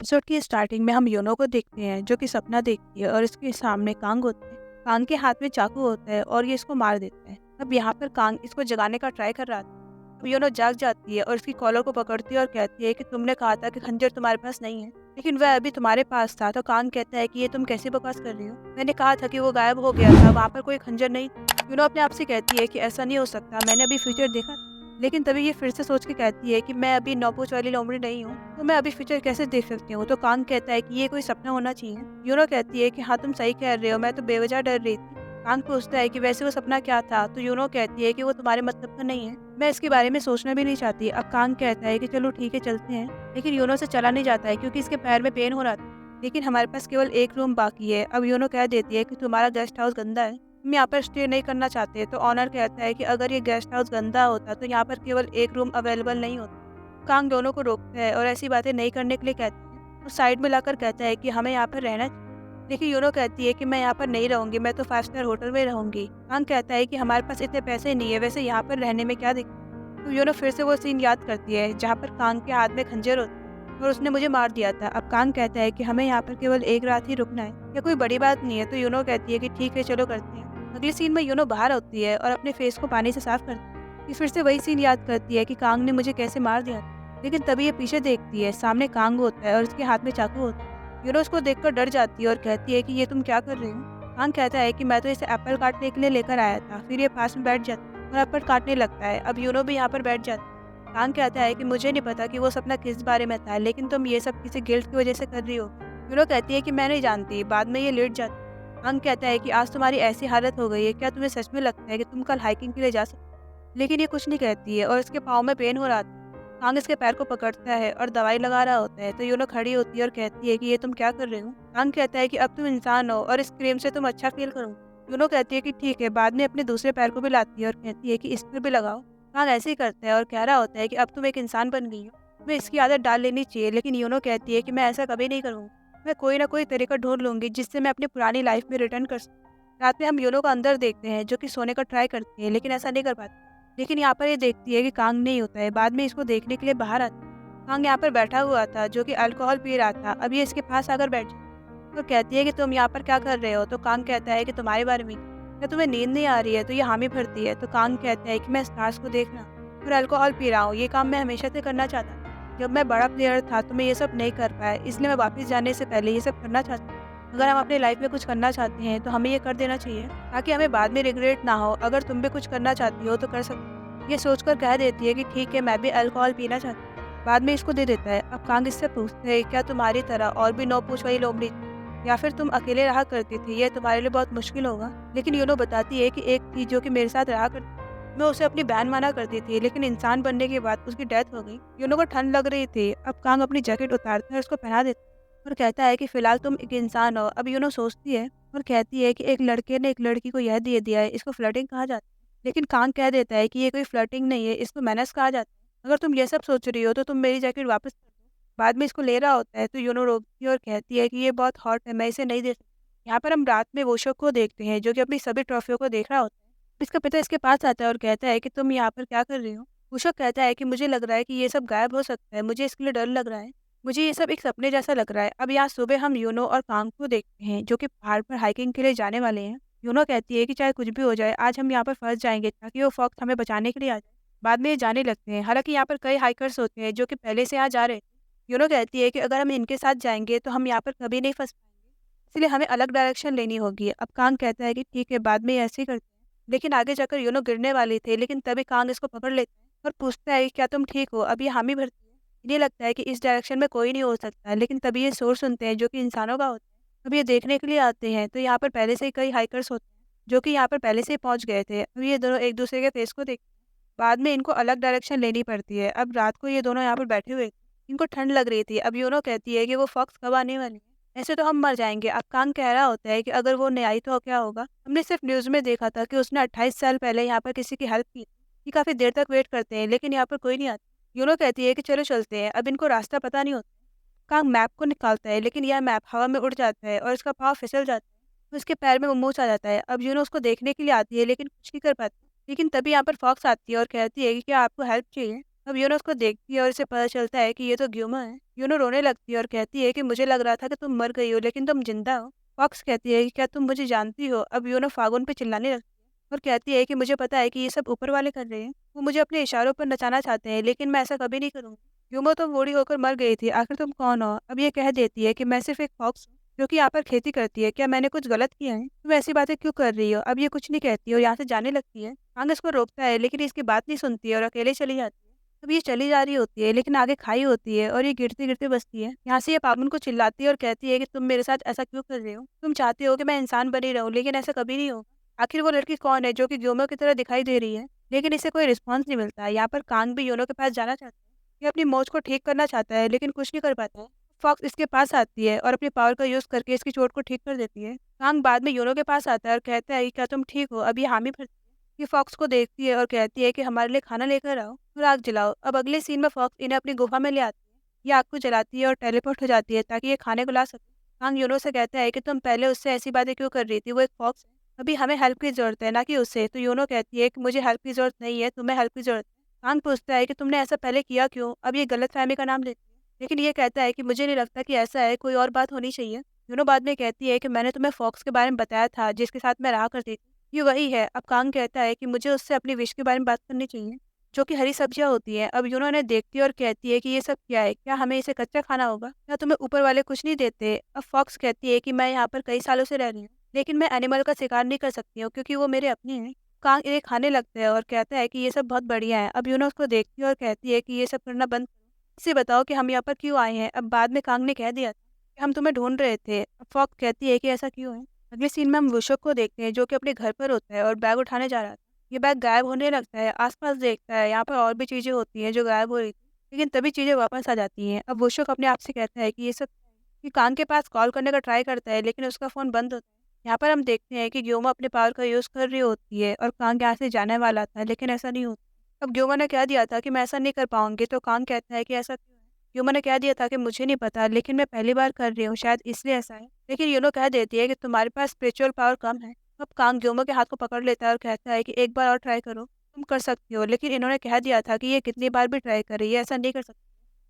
Episode की starting में हम योनो को देखते हैं जो कि सपना देखती है और इसके सामने कांग होता है। कांग के हाथ में चाकू होता है और ये इसको मार देता है। अब यहाँ पर कांग इसको जगाने का ट्राई कर रहा था। अब योनो जाग जाती है और इसकी कॉलर को पकड़ती है और कहती है कि तुमने कहा था कि खंजर तुम्हारे पास नहीं है, लेकिन वह अभी तुम्हारे पास था। तो कांग कहता है कि ये तुम कैसी बकवास कर रही हो, मैंने कहा था कि वो गायब हो गया था, वहाँ पर कोई खंजर नहीं। योनो अपने आप से कहती है कि ऐसा नहीं हो सकता, मैंने अभी फ्यूचर देखा था। लेकिन तभी ये फिर से सोच के कहती है कि मैं अभी नौपूछ वाली लोमड़ी नहीं हूँ, तो मैं अभी फ्यूचर कैसे देख सकती हूँ। तो कांग कहता है कि ये कोई सपना होना चाहिए। यूनो कहती है कि हाँ तुम सही कह रहे हो, मैं तो बेवजह डर रही थी। कांग पूछता है कि वैसे वो सपना क्या था, तो यूनो कहती है कि वो तुम्हारे मतलब का नहीं है, मैं इसके बारे में सोचना भी नहीं चाहती। अब कांग कहता है कि चलो ठीक है चलते हैं, लेकिन यूनो से चला नहीं जाता है क्योंकि इसके पैर में पेन हो रहा था। लेकिन हमारे पास केवल एक रूम बाकी है। अब यूनो कह देती है कि तुम्हारा गेस्ट हाउस गंदा है, हम यहाँ पर स्टे नहीं करना चाहते। तो ऑनर कहता है कि अगर ये गेस्ट हाउस गंदा होता तो यहाँ पर केवल एक रूम अवेलेबल नहीं होता। कांग दोनों को रोकता है और ऐसी बातें नहीं करने के लिए कहता है और साइड में लाकर कहता है कि हमें यहाँ पर रहना चाहिए। लेकिन यूनो कहती है कि मैं यहाँ पर नहीं रहूंगी, मैं तो 5 स्टार होटल में रहूंगी। कांग कहता है कि हमारे पास इतने पैसे नहीं है, वैसे यहाँ पर रहने में क्या दिक्कत। तो यूनो फिर से वो सीन याद करती है जहाँ पर कांग के हाथ में खंजर होता है और उसने मुझे मार दिया था। अब कांग कहता है कि हमें यहाँ पर केवल एक रात ही रुकना है, या कोई बड़ी बात नहीं है। तो यूनो कहती है कि ठीक है चलो करते हैं। अगली सीन में यूनो बाहर होती है और अपने फेस को पानी से साफ करती है। ये फिर से वही सीन याद करती है कि कांग ने मुझे कैसे मार दिया था। लेकिन तभी ये पीछे देखती है, सामने कांग होता है और उसके हाथ में चाकू होता है। यूनो उसको देखकर डर जाती है और कहती है कि ये तुम क्या कर रही हो। कांग कहता है कि मैं तो इसे एप्पल काटने के लिए लेकर आया था। फिर ये पास में बैठ जाता है और एप्पल काटने लगता है। अब यूनो भी यहाँ पर बैठ जाता है। कांग कहता है कि मुझे नहीं पता कि वो सपना किस बारे में था, लेकिन तुम ये सब किसी गिल्ट की वजह से कर रही हो। यूनो कहती है कि मैं नहीं जानती। बाद में ये लेट जाती है। अंग कहता है कि आज तुम्हारी ऐसी हालत हो गई है, क्या तुम्हें सच में लगता है कि तुम कल हाइकिंग के लिए जा सकते। लेकिन ये कुछ नहीं कहती है और इसके पाँव में पेन हो रहा था। कांग इसके पैर को पकड़ता है और दवाई लगा रहा होता है। तो यूनो खड़ी होती है और कहती है कि ये तुम क्या कर रहे हो। कांग कहता है कि अब तुम इंसान हो और इस क्रीम से तुम अच्छा फील करो। यूनो कहती है कि ठीक है। बाद में अपने दूसरे पैर को भी लाती है और कहती है कि इस पर भी लगाओ। कांग ऐसे ही करता है और कह रहा होता है कि अब तुम एक इंसान बन गई हो, तुम्हें इसकी आदत डाल लेनी चाहिए। लेकिन यूनो कहती है कि मैं ऐसा कभी नहीं करूँगी, मैं कोई ना कोई तरीका ढूंढ लूंगी जिससे मैं अपनी पुरानी लाइफ में रिटर्न कर सकूँ। रात में हम यूनो को अंदर देखते हैं जो कि सोने का ट्राई करती है, लेकिन ऐसा नहीं कर पाती। लेकिन यहाँ पर ये देखती है कि कांग नहीं होता है। बाद में इसको देखने के लिए बाहर आता है। कांग यहाँ पर बैठा हुआ था जो कि अल्कोहल पी रहा था। अब ये इसके पास आकर बैठ जाती और कहती है कि तुम यहाँ पर क्या कर रहे हो। तो कांग कहता है कि तुम्हारे बारे में, क्या तुम्हें नींद नहीं आ रही है। तो ये हामी भरती है। तो कांग कहता है कि मैं स्टार्स को देख रहा हूँ और अल्कोहल पी रहा हूँ, ये काम मैं हमेशा से करना चाहता था। जब मैं बड़ा प्लेयर था तो मैं ये सब नहीं कर पाया, इसलिए मैं वापस जाने से पहले ये सब करना चाहता हूँ। अगर हम अपनी लाइफ में कुछ करना चाहते हैं तो हमें ये कर देना चाहिए ताकि हमें बाद में रिग्रेट ना हो। अगर तुम भी कुछ करना चाहती हो तो कर सकते हो। ये सोचकर कह देती है कि ठीक है, मैं भी अल्कोहल पीना चाहती हूँ। बाद में इसको दे देता है। अब कांग इससे पूछते है क्या तुम्हारी तरह और भी नौ पूछ वाली लोमड़ी थी, या फिर तुम अकेले रहा करती थी, ये तुम्हारे लिए बहुत मुश्किल होगा। लेकिन यूनो बताती है कि एक थी जो कि मेरे साथ रहा करती, मैं उसे अपनी बहन माना करती थी, लेकिन इंसान बनने के बाद उसकी डेथ हो गई। यूनो को ठंड लग रही थी। अब कांग अपनी जैकेट उतारता है और उसको पहना देता है और कहता है कि फिलहाल तुम एक इंसान हो। अब यूनो सोचती है और कहती है कि एक लड़के ने एक लड़की को यह दे दिया है, इसको फ्लर्टिंग कहा जाता है। लेकिन कांग कह देता है कि ये कोई फ्लर्टिंग नहीं है, इसको मैनर्स कहा जाता है। अगर तुम ये सब सोच रही हो तो तुम मेरी जैकेट वापस कर दो। बाद में इसको ले रहा होता है तो यूनो रोकती है और कहती है कि ये बहुत हॉट है, मैं इसे नहीं दे सकती। यहाँ पर हम रात में वोशो को देखते हैं जो कि अपनी सभी ट्रॉफियों को देख रहा होता है। इसका पिता इसके पास आता है और कहता है कि तुम यहाँ पर क्या कर रही हो। वोशो कहता है कि मुझे लग रहा है कि ये सब गायब हो सकता है, मुझे इसके लिए डर लग रहा है, मुझे ये सब एक सपने जैसा लग रहा है। अब यहाँ सुबह हम यूनो और कांग को देखते हैं जो कि पहाड़ पर हाइकिंग के लिए जाने वाले हैं। यूनो कहती है कि चाहे कुछ भी हो जाए, आज हम यहाँ पर फंस जाएंगे ताकि वो फॉक्स हमें बचाने के लिए आ जाए। बाद में ये जाने लगते हैं। हालांकि यहाँ पर कई हाइकर्स होते हैं जो कि पहले से यहाँ जा रहे थे। यूनो कहती है कि अगर हम इनके साथ जाएंगे तो हम यहाँ पर कभी नहीं फंस पाएंगे, इसलिए हमें अलग डायरेक्शन लेनी होगी। अब कांग कहता है कि ठीक है, बाद में ये ऐसे ही करते हैं। लेकिन आगे जाकर यूनो गिरने वाली थे, लेकिन तभी कांग इसको पकड़ लेता है और पूछता है कि क्या तुम ठीक हो। अब ये हामी भरती है। इन्हें लगता है कि इस डायरेक्शन में कोई नहीं हो सकता, लेकिन तभी ये शोर सुनते हैं जो कि इंसानों का होता है। अब ये देखने के लिए आते हैं तो यहाँ पर पहले से ही कई हाइकर्स होते हैं जो कि यहाँ पर पहले से ही पहुंच गए थे। अब ये दोनों एक दूसरे के फेस को देखते हैं। बाद में इनको अलग डायरेक्शन लेनी पड़ती है। अब रात को ये दोनों यहाँ पर बैठे हुए थे, इनको ठंड लग रही थी। अब यूनो कहती है कि वो फॉक्स कब आने वाली है, ऐसे तो हम मर जाएंगे। अब कांग कह रहा होता है कि अगर वो नहीं आई तो क्या होगा, हमने सिर्फ न्यूज में देखा था कि उसने 28 साल पहले यहाँ पर किसी की हेल्प की थी। ये काफी देर तक वेट करते हैं लेकिन यहाँ पर कोई नहीं आता। यूनो कहती है कि चलो चलते हैं। अब इनको रास्ता पता नहीं होता। कांग मैप को निकालता है लेकिन यह मैप हवा में उड़ जाता है और इसका पाँव फिसल जाता है, तो इसके पैर में मोमोज आ जाता है। अब यूनो उसको देखने के लिए आती है लेकिन कुछ नहीं कर पाती। लेकिन तभी यहाँ पर फॉक्स आती है और कहती है कि क्या आपको हेल्प चाहिए। अब यूनो उसको देखती है और इसे पता चलता है कि ये तो ग्यूमा है। यूनो रोने लगती है और कहती है कि मुझे लग रहा था कि तुम मर गई हो, लेकिन तुम जिंदा हो। फॉक्स कहती है कि क्या तुम मुझे जानती हो? अब यूनो फागुन पे चिल्लाने लगती है और कहती है कि मुझे पता है कि ये सब ऊपर वाले कर रहे हैं। वो मुझे अपने इशारों पर नचाना चाहते हैं, लेकिन मैं ऐसा कभी नहीं करूँगी। यूनो तो बूढ़ी होकर मर गई थी, आखिर तुम कौन हो? अब ये कह देती है कि मैं सिर्फ एक फॉक्स हूँ जो कि यहाँ पर खेती करती है। क्या मैंने कुछ गलत किया है? तुम ऐसी बातें क्यों कर रही हो? अब ये कुछ नहीं कहती और यहाँ से जाने लगती है। आंग इसको रोकता है, लेकिन इसकी बात नहीं सुनती है और अकेले चली जाती है। अब ये चली जा रही होती है, लेकिन आगे खाई होती है और ये गिरते-गिरते बचती है। यहाँ से ये पागुन को चिल्लाती है और कहती है कि तुम मेरे साथ ऐसा क्यों कर रहे हो? तुम चाहते हो कि मैं इंसान बनी रहूं, लेकिन ऐसा कभी नहीं होगा। आखिर वो लड़की कौन है जो कि ग्योमो की तरह दिखाई दे रही है, लेकिन इसे कोई रिस्पॉन्स नहीं मिलता है। यहाँ पर कांग भी योनो के पास जाना चाहता है। ये अपनी मोच को ठीक करना चाहता है, लेकिन कुछ नहीं कर पाता है। फॉक्स इसके पास आती है और अपनी पावर का यूज करके इसकी चोट को ठीक कर देती है। कांग बाद में योनो के पास आता है और कहता है कि क्या तुम ठीक हो? अब ये हामी भरती है। ये फॉक्स को देखती है और कहती है कि हमारे लिए खाना लेकर आओ और आग जलाओ। अब अगले सीन में फॉक्स इन्हें अपनी गुफा में ले आती है। ये आग को जलाती है और टेलीपोर्ट हो जाती है ताकि ये खाने को ला सके। कांग योनो से कहता है कि तुम पहले उससे ऐसी बातें क्यों कर रही थी? वो एक फॉक्स है। अभी हमें हेल्प की ज़रूरत है, ना कि उससे। तो योनो कहती है कि मुझे हेल्प की ज़रूरत नहीं है, तुम्हें हेल्प की ज़रूरत है। कांग पूछता है कि तुमने ऐसा पहले किया क्यों? अब ये गलतफ़हमी का नाम लेती है, लेकिन ये कहता है कि मुझे नहीं लगता कि ऐसा है, कोई और बात होनी चाहिए। योनो बाद में कहती है कि मैंने तुम्हें फॉक्स के बारे में बताया था, जिसके साथ मैं रहा करती थी। ये वही है। अब कांग कहता है कि मुझे उससे अपनी विश के बारे में बात करनी चाहिए, जो कि हरी सब्जियाँ होती हैं। अब यूनो उन्हें देखती है और कहती है कि ये सब क्या है? क्या हमें इसे कच्चा खाना होगा? क्या तुम्हें ऊपर वाले कुछ नहीं देते? अब फॉक्स कहती है कि मैं यहाँ पर कई सालों से रह रही हूँ, लेकिन मैं एनिमल का शिकार नहीं कर सकती हूँ क्योंकि वो मेरे अपने हैं। कांग इन्हें खाने लगता है और कहता है कि ये सब बहुत बढ़िया है। अब यूनो उसको देखती है और कहती है कि ये सब करना बंद करो। इसे बताओ कि हम यहाँ पर क्यों आए हैं? अब बाद में कांग ने कह दिया था कि हम तुम्हें ढूंढ रहे थे। अब फॉक्स कहती है कि ऐसा क्यों है? अगले सीन में हम वुशोक को देखते हैं जो कि अपने घर पर होता है और बैग उठाने जा रहा था। ये बैग गायब होने लगता है, आस-पास देखता है, यहाँ पर और भी चीज़ें होती हैं जो गायब हो रही थी, लेकिन तभी चीज़ें वापस आ जाती हैं। अब वुशोक अपने आप से कहता है कि ये सब क्या है? ये कांग के पास कॉल करने का ट्राई करता है, लेकिन उसका फ़ोन बंद होता है। यहाँ पर हम देखते हैं कि ग्योमा अपने पावर का यूज़ कर रही होती है और कांग यहाँ से जाने वाला था, लेकिन ऐसा नहीं होता। अब ग्योमा ने कह दिया था कि मैं ऐसा नहीं कर पाऊँगी, तो कांग कहता है कि ऐसा क्यों है? ग्योमा ने कह दिया था कि मुझे नहीं पता, लेकिन मैं पहली बार कर रही हूँ, शायद इसलिए ऐसा है। लेकिन यूनो कह देती है कि तुम्हारे पास स्पिरिचुअल पावर कम है। अब कांग ग्योमो के हाथ को पकड़ लेता है और कहता है कि एक बार और ट्राई करो, तुम कर सकती हो। लेकिन इन्होंने कह दिया था कि ये कितनी बार भी ट्राई करे, ये ऐसा नहीं कर सकती।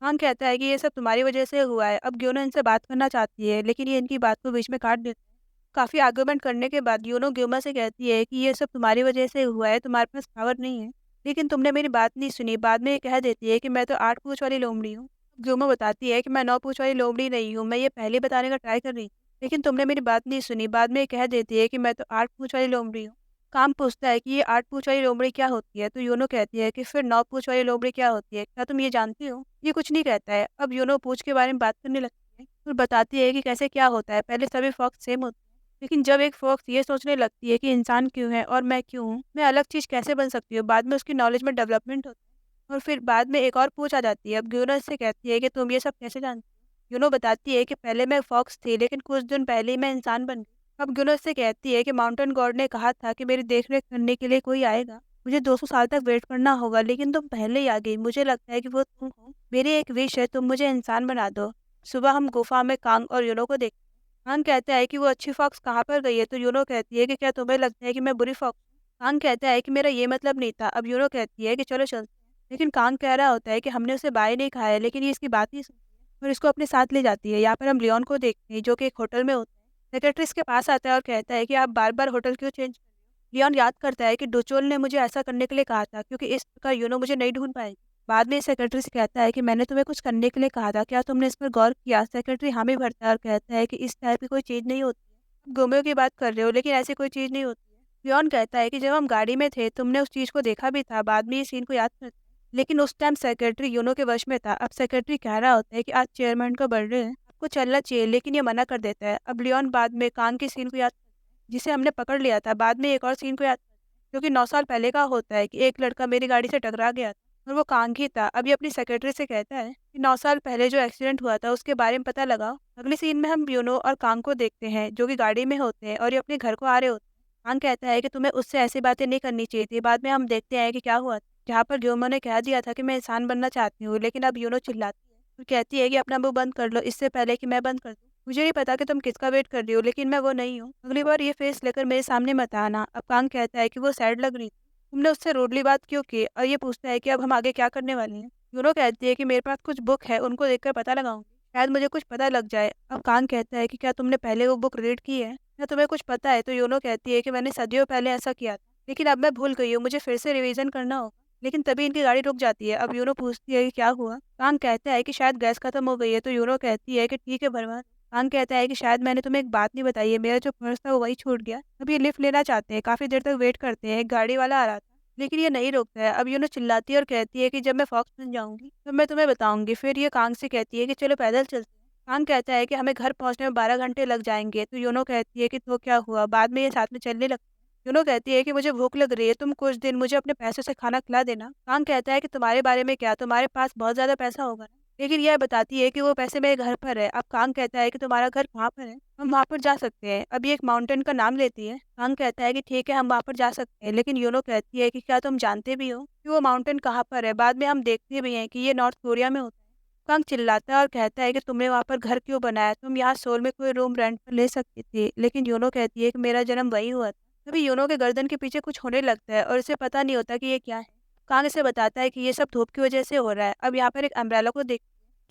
कांग कहता है कि ये सब तुम्हारी वजह से हुआ है। अब ग्योनो इनसे बात करना चाहती है, लेकिन ये इनकी बात को बीच में काट देता है। काफ़ी आर्गुमेंट करने के बाद यूनो ग्योमा से कहती है कि ये सब तुम्हारी वजह से हुआ है, तुम्हारे पास पावर नहीं है, लेकिन तुमने मेरी बात नहीं सुनी। बाद में ये कह देती है कि मैं तो 8 पूँछ वाली लोमड़ी हूँ। ग्योमा बताती है कि मैं 9 पूँछ वाली लोमड़ी नहीं हूँ, मैं ये पहले बताने का ट्राई कर रही थी, लेकिन तुमने मेरी बात नहीं सुनी। बाद में ये कह देती है कि मैं तो 8 पूँछ वाली लोमड़ी हूँ। काम पूछता है कि ये 8 पूँछ वाली लोमड़ी क्या होती है? तो यूनो कहती है कि फिर 9 पूँछ वाली लोमड़ी क्या होती है? क्या तुम ये जानती हो? ये कुछ नहीं कहता है। अब यूनो पूँछ के बारे में बात करने लगती है और बताती है कि कैसे क्या होता है। पहले सभी फॉक्स सेम होते हैं, लेकिन जब एक फॉक्स ये सोचने लगती है कि इंसान क्यों है और मैं क्यों हूँ? मैं अलग चीज़ कैसे बन सकती हूँ? बाद में उसकी नॉलेज में डेवलपमेंट होता है और फिर बाद में एक और पूछ आ जाती है। अब यूनो से कहती है कि तुम ये सब कैसे जानती हो? यूनो बताती है कि पहले मैं फॉक्स थी, लेकिन कुछ दिन पहले ही मैं इंसान बन गई। अब गुनर से कहती है कि माउंटेन गॉड ने कहा था कि मेरी देख-रेख करने के लिए कोई आएगा। मुझे 200 साल तक वेट करना होगा, लेकिन तुम पहले ही आ गई। मुझे लगता है कि वो तुम हो। मेरी एक विश है, तुम मुझे इंसान बना दो। सुबह हम गुफा में कांग और यूनो को देखते हैं। कांग कहता है कि वो अच्छी फॉक्स कहाँ पर गई है? तो यूनो कहती है कि क्या तुम्हें लगता है कि मैं बुरी फॉक्स हूँ? कांग कहता है कि मेरा ये मतलब नहीं था। अब यूनो कहती है कि चलो चलते हैं। लेकिन कांग कह रहा होता है कि हमने उसे बाय नहीं खाया, लेकिन ये इसकी बात नहीं सुनती है और इसको अपने साथ ले जाती है। यहाँ पर हम लियोन को देखते हैं जो कि एक होटल में होता है। सेक्रेटरी इसके पास आता है और कहता है कि आप बार-बार होटल क्यों चेंज कर रहे हो? लियोन याद करता है कि डुचोल ने मुझे ऐसा करने के लिए कहा था क्योंकि इस प्रकार यूनो मुझे नहीं ढूँढ पाएगी। बाद में सेक्रेटरी से कहता है कि मैंने तुम्हें कुछ करने के लिए कहा था, क्या तुमने इस पर गौर किया? सेक्रेटरी हामी भरता है और कहता है कि इस टाइप की कोई चीज़ नहीं होती है। तुम गोमियों की बात कर रहे हो, लेकिन ऐसी कोई चीज़ नहीं होती है। लियोन कहता है कि जब हम गाड़ी में थे तुमने उस चीज़ को देखा भी था। बाद में ये सीन को याद करता है, लेकिन उस टाइम सेक्रेटरी यूनो के वश में था। अब सेक्रेटरी कह रहा होता है कि आज चेयरमैन का बर्थडे है, आपको चलना चाहिए, लेकिन ये मना कर देता है। अब लियोन बाद में कांग के सीन को याद करता है, जिसे हमने पकड़ लिया था। बाद में एक और सीन को याद करता है, जो कि 9 साल पहले का होता है कि एक लड़का मेरी गाड़ी से टकरा गया था और वो कांग ही था। अब ये अपनी सेक्रेटरी से कहता है कि 9 साल पहले जो एक्सीडेंट हुआ था उसके बारे में पता लगाओ। अगले सीन में हम यूनो और कांग को देखते हैं जो कि गाड़ी में होते हैं और ये अपने घर को आ रहे होते हैं। कांग कहता है कि तुम्हें उससे ऐसी बातें नहीं करनी चाहिए थी। बाद में हम देखते हैं कि क्या हुआ था, जहाँ पर ग्योमो ने कह दिया था कि मैं इंसान बनना चाहती हूँ, लेकिन अब यूनो चिल्लाती है और कहती है कि अपना मुँह बंद कर लो इससे पहले कि मैं बंद कर दूँ। मुझे नहीं पता कि तुम किसका वेट कर रही हो, लेकिन मैं वो नहीं हूँ। अगली बार ये फेस लेकर मेरे सामने मत आना। अब कांग कहता है कि वो सैड लग रही थी। तुमने उससे रूडली बात क्यों की? और ये पूछता है कि अब हम आगे क्या करने वाले हैं? यूनो कहती है कि मेरे पास कुछ बुक है, उनको देखकर पता लगाऊंगी, शायद मुझे कुछ पता लग जाए। अब कांग कहता है कि क्या तुमने पहले वो बुक रीड की है या तुम्हें कुछ पता है? तो यूनो कहती है कि मैंने सदियों पहले ऐसा किया था, लेकिन अब मैं भूल गई हूँ, मुझे फिर से रिवीजन करना होगा। लेकिन तभी इनकी गाड़ी रुक जाती है। अब यूनो पूछती है कि क्या हुआ? कांग कहता है कि शायद गैस खत्म हो गई है। तो यूनो कहती है कि ठीक है भरवान। कांग कहता है कि शायद मैंने तुम्हें एक बात नहीं बताई है, मेरा जो पर्स था वो वही छूट गया। अब ये लिफ्ट लेना चाहते हैं, काफी देर तक वेट करते हैं, एक गाड़ी वाला आ रहा था, लेकिन ये नहीं रोकता है। अब यूनो चिल्लाती है और कहती है कि जब मैं फॉक्स बन जाऊंगी तो मैं तुम्हें बताऊंगी। फिर ये कांग से कहती है कि चलो पैदल चलते हैं। कांग कहता है कि हमें घर पहुंचने में 12 घंटे लग जाएंगे। तो यूनो कहती है कि तो क्या हुआ? बाद में ये साथ में चलने लगते हैं। यूनो कहती है कि मुझे भूख लग रही है, तुम कुछ दिन मुझे अपने पैसों से खाना खिला देना। कांग कहता है कि तुम्हारे बारे में क्या, तुम्हारे पास बहुत ज्यादा पैसा होगा ना। लेकिन यह बताती है कि वो पैसे मेरे घर पर है। अब कांग कहता है कि तुम्हारा घर कहाँ पर है? हम वहाँ पर जा सकते हैं। अभी एक माउंटेन का नाम लेती है। कांग कहता है कि ठीक है, हम वहाँ पर जा सकते हैं। लेकिन यूनो कहती है कि क्या तुम जानते भी हो कि वो माउंटेन कहाँ पर है? बाद में हम देखते भी हैं कि ये नॉर्थ कोरिया में होता है। कांग चिल्लाता है और कहता है कि तुमने वहाँ पर घर क्यों बनाया? तुम यहाँ सोल में कोई रूम रेंट पर ले सकती थी। लेकिन यूनो कहती है कि मेरा जन्म वही हुआ था। तभी यूनो के गर्दन के पीछे कुछ होने लगता है और इसे पता नहीं होता कि ये क्या है। कांग इसे बताता है कि ये सब धूप की वजह से हो रहा है। अब यहाँ पर एक अम्ब्रेला को देख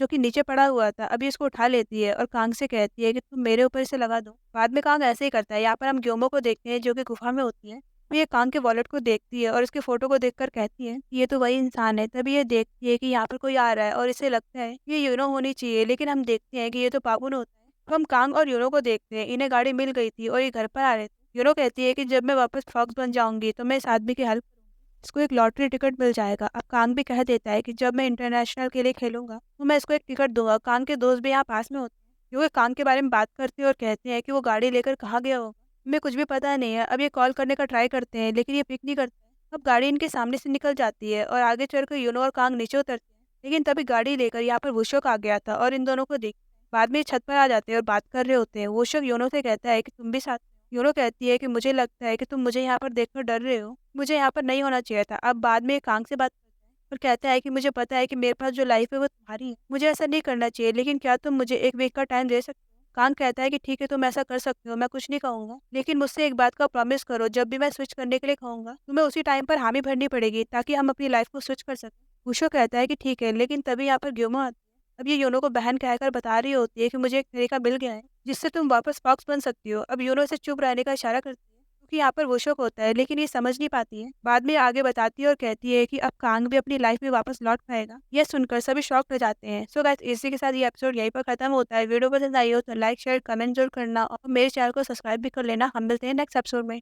जो कि नीचे पड़ा हुआ था, अभी इसको उठा लेती है और कांग से कहती है कि तुम मेरे ऊपर इसे लगा दो। बाद में कांग ऐसे ही करता है। यहाँ पर हम ग्योमो को देखते हैं जो कि गुफा में होती है। तो ये कांग के वॉलेट को देखती है और इसके फोटो को देखकर कहती है कि ये तो वही इंसान है। तभी ये देखती है कि यहाँ पर कोई आ रहा है और इसे लगता है कि ये यूनो होनी चाहिए, लेकिन हम देखते हैं कि ये तो पापुन होता है। तो हम कांग और यूनो को देखते हैं, इन्हें गाड़ी मिल गई थी और ये घर पर आ रहे थे। यूनो कहती है कि जब मैं वापस फॉक्स बन जाऊंगी तो मैं इस आदमी की हेल्प, इसको एक लॉटरी टिकट मिल जाएगा। अब कांग भी कह देता है कि जब मैं इंटरनेशनल के लिए खेलूंगा तो मैं इसको एक टिकट दूंगा। कांग के दोस्त भी यहाँ पास में होते हैं, क्योंकि कांग के बारे में बात करते हैं और कहते हैं कि वो गाड़ी लेकर कहाँ गया होगा, हमें कुछ भी पता नहीं है। अब ये कॉल करने का ट्राई करते हैं, लेकिन ये पिक नहीं करता है। अब गाड़ी इनके सामने से निकल जाती है और आगे चलकर यूनो और कांग नीचे उतरते हैं। लेकिन तभी गाड़ी लेकर यहाँ पर वुशोक आ गया था और इन दोनों को देख बाद में ये छत पर आ जाते हैं और बात कर रहे होते हैं। वुशोक योनो से कहता है कि तुम भी साथ। योनो कहती है कि मुझे लगता है कि तुम मुझे यहाँ पर देखकर डर रहे हो, मुझे यहाँ पर नहीं होना चाहिए था। अब बाद में ये कांग से बात करता है और कहता है कि मुझे पता है कि मेरे पास जो लाइफ है वो तुम्हारी है, मुझे ऐसा नहीं करना चाहिए, लेकिन क्या तुम मुझे एक वीक का टाइम दे सकते हो? कांग कहता है कि ठीक है, तुम ऐसा कर सकते हो, मैं कुछ नहीं कहूंगा, लेकिन मुझसे एक बात का प्रॉमिस करो, जब भी मैं स्विच करने के लिए कहूंगा तुम्हें उसी टाइम पर हामी भरनी पड़ेगी ताकि हम अपनी लाइफ को स्विच कर सकें। वुशो कहता है कि ठीक है, लेकिन तभी यहाँ पर ग्योमो आती है। अब ये योनो को बहन कहकर बता रही होती है कि मुझे एक तरीका मिल गया है जिससे तुम वापस फॉक्स बन सकती हो। अब योनो से चुप रहने का इशारा करती है क्योंकि यहाँ पर वो शौक होता है, लेकिन ये समझ नहीं पाती है। बाद में आगे बताती है और कहती है कि अब कांग भी अपनी लाइफ में वापस लौट पाएगा। यह सुनकर सभी शॉक हो जाते हैं। सो गाइस, इसी के साथ ये एपिसोड यहीं पर खत्म होता है। वीडियो पसंद आई हो तो लाइक शेयर कमेंट जरूर करना और मेरे चैनल को सब्सक्राइब भी कर लेना। हम मिलते हैं नेक्स्ट एपिसोड में।